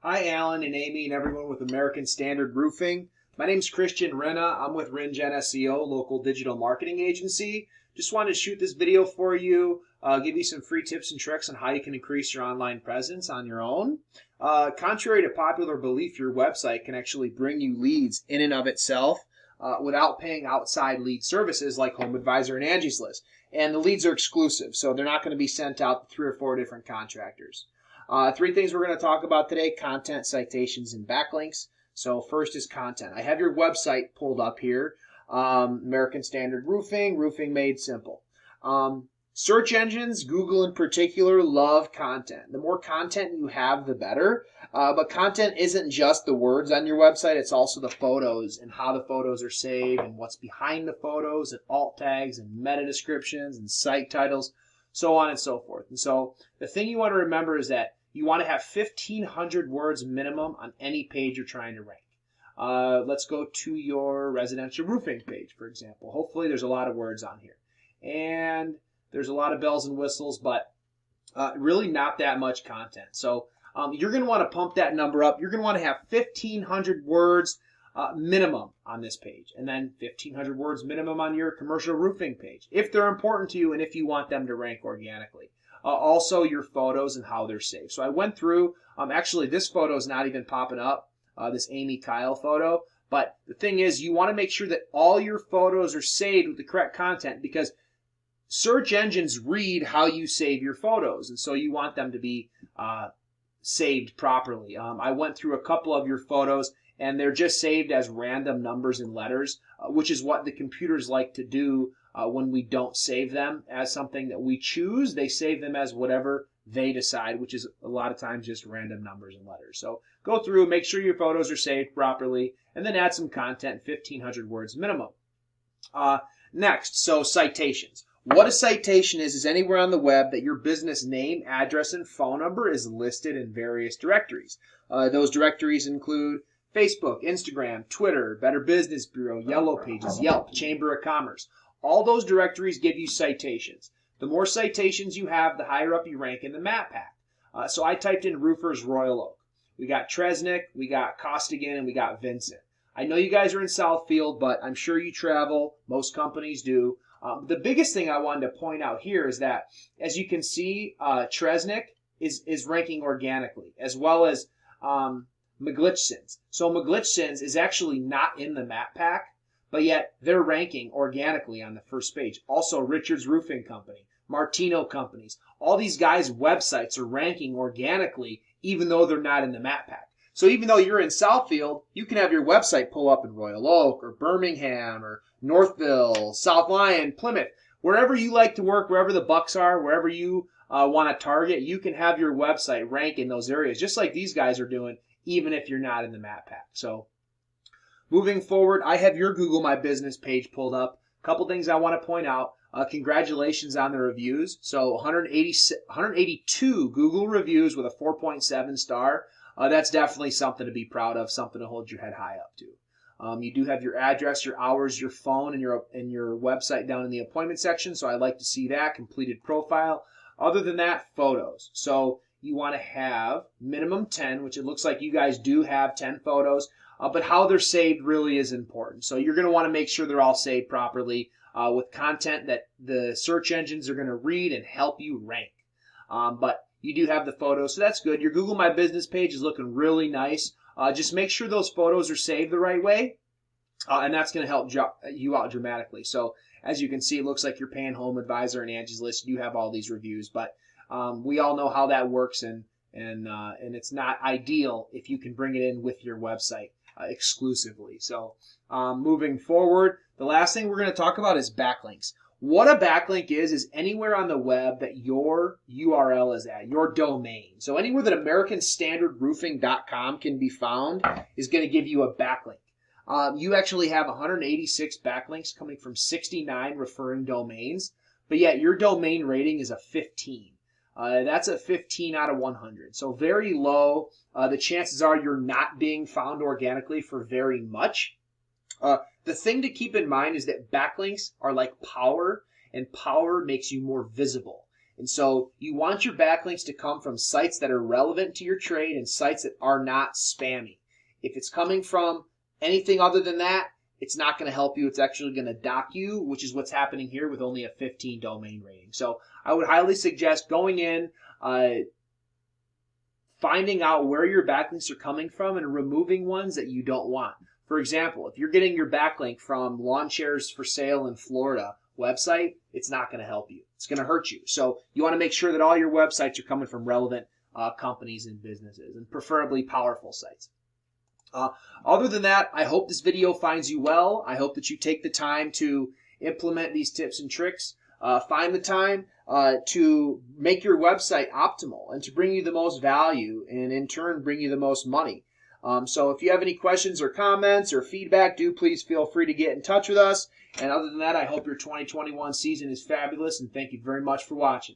Hi, Alan and Amy and everyone with American Standard Roofing. My name's Christian Renna. I'm with RenGen SEO, local digital marketing agency. Just wanted to shoot this video for you, give you some free tips and tricks on how you can increase your online presence on your own. Contrary to popular belief, your website can actually bring you leads in and of itself without paying outside lead services like HomeAdvisor and Angie's List. And the leads are exclusive, so they're not going to be sent out to 3 or 4 different contractors. 3 things we're going to talk about today: content, citations, and backlinks. So first is content. I have your website pulled up here. American Standard Roofing, roofing made simple. Search engines, Google in particular, love content. The more content you have, the better. But content isn't just the words on your website. It's also the photos and how the photos are saved and what's behind the photos and alt tags and meta descriptions and site titles, so on and so forth. And so the thing you want to remember is that you want to have 1,500 words minimum on any page you're trying to rank. Let's go to your residential roofing page, for example. Hopefully there's a lot of words on here. And there's a lot of bells and whistles, but really not that much content. So you're going to want to pump that number up. You're going to want to have 1,500 words minimum on this page, and then 1,500 words minimum on your commercial roofing page, if they're important to you and if you want them to rank organically. Also, your photos and how they're saved. So I went through, actually this photo is not even popping up, this Amy Kyle photo, but the thing is you want to make sure that all your photos are saved with the correct content, because search engines read how you save your photos, and so you want them to be saved properly. I went through a couple of your photos, and they're just saved as random numbers and letters, which is what the computers like to do when we don't save them as something that we choose. They save them as whatever they decide, which is a lot of times just random numbers and letters. So go through, make sure your photos are saved properly, and then add some content, 1,500 words minimum. Next, so citations. What a citation is anywhere on the web that your business name, address, and phone number is listed in various directories. Those directories include Facebook, Instagram, Twitter, Better Business Bureau, Yellow Pages, Yelp, Chamber of Commerce. All those directories give you citations. The more citations you have, the higher up you rank in the map pack. So I typed in Roofers Royal Oak. We got Tresnick, we got Costigan, and we got Vincent. I know you guys are in Southfield, but I'm sure you travel. Most companies do. The biggest thing I wanted to point out here is that, as you can see, Tresnick is ranking organically, as well as McGlitchson's. So McGlitchson's is actually not in the map pack, but yet they're ranking organically on the first page. Also, Richard's Roofing Company, Martino Companies, all these guys' websites are ranking organically, even though they're not in the map pack. So even though you're in Southfield, you can have your website pull up in Royal Oak or Birmingham or Northville, South Lyon, Plymouth, wherever you like to work, wherever the bucks are, wherever you want to target, you can have your website rank in those areas, just like these guys are doing, even if you're not in the map pack. So moving forward, I have your Google My Business page pulled up. A couple things I want to point out. Congratulations on the reviews. So 182 Google reviews with a 4.7 star. That's definitely something to be proud of, something to hold your head high up to. You do have your address, your hours, your phone, and your website down in the appointment section, so I like to see that completed profile. Other than that, photos. So you want to have minimum 10, which it looks like you guys do have 10 photos, but how they're saved really is important. So you're going to want to make sure they're all saved properly with content that the search engines are going to read and help you rank. But you do have the photos, so that's good. Your Google My Business page is looking really nice. Just make sure those photos are saved the right way, and that's going to help you out dramatically. So as you can see, it looks like you're paying HomeAdvisor and Angie's List. You have all these reviews, but we all know how that works, and it's not ideal if you can bring it in with your website exclusively. So moving forward, the last thing we're going to talk about is backlinks. What a backlink is anywhere on the web that your URL is at, your domain. So anywhere that AmericanStandardRoofing.com can be found is going to give you a backlink. You actually have 186 backlinks coming from 69 referring domains, but yet your domain rating is a 15. That's a 15 out of 100. So very low. The chances are you're not being found organically for very much. The thing to keep in mind is that backlinks are like power, and power makes you more visible. And so you want your backlinks to come from sites that are relevant to your trade and sites that are not spammy. If it's coming from anything other than that, it's not going to help you. It's actually going to dock you, which is what's happening here with only a 15 domain rating. So I would highly suggest going in, finding out where your backlinks are coming from and removing ones that you don't want. For example, if you're getting your backlink from lawn chairs for sale in Florida website, it's not going to help you. It's going to hurt you. So you want to make sure that all your websites are coming from relevant companies and businesses, and preferably powerful sites. Other than that, I hope this video finds you well. I hope that you take the time to implement these tips and tricks. Find the time to make your website optimal and to bring you the most value, and in turn bring you the most money. So if you have any questions or comments or feedback, do please feel free to get in touch with us. And other than that, I hope your 2021 season is fabulous, and thank you very much for watching.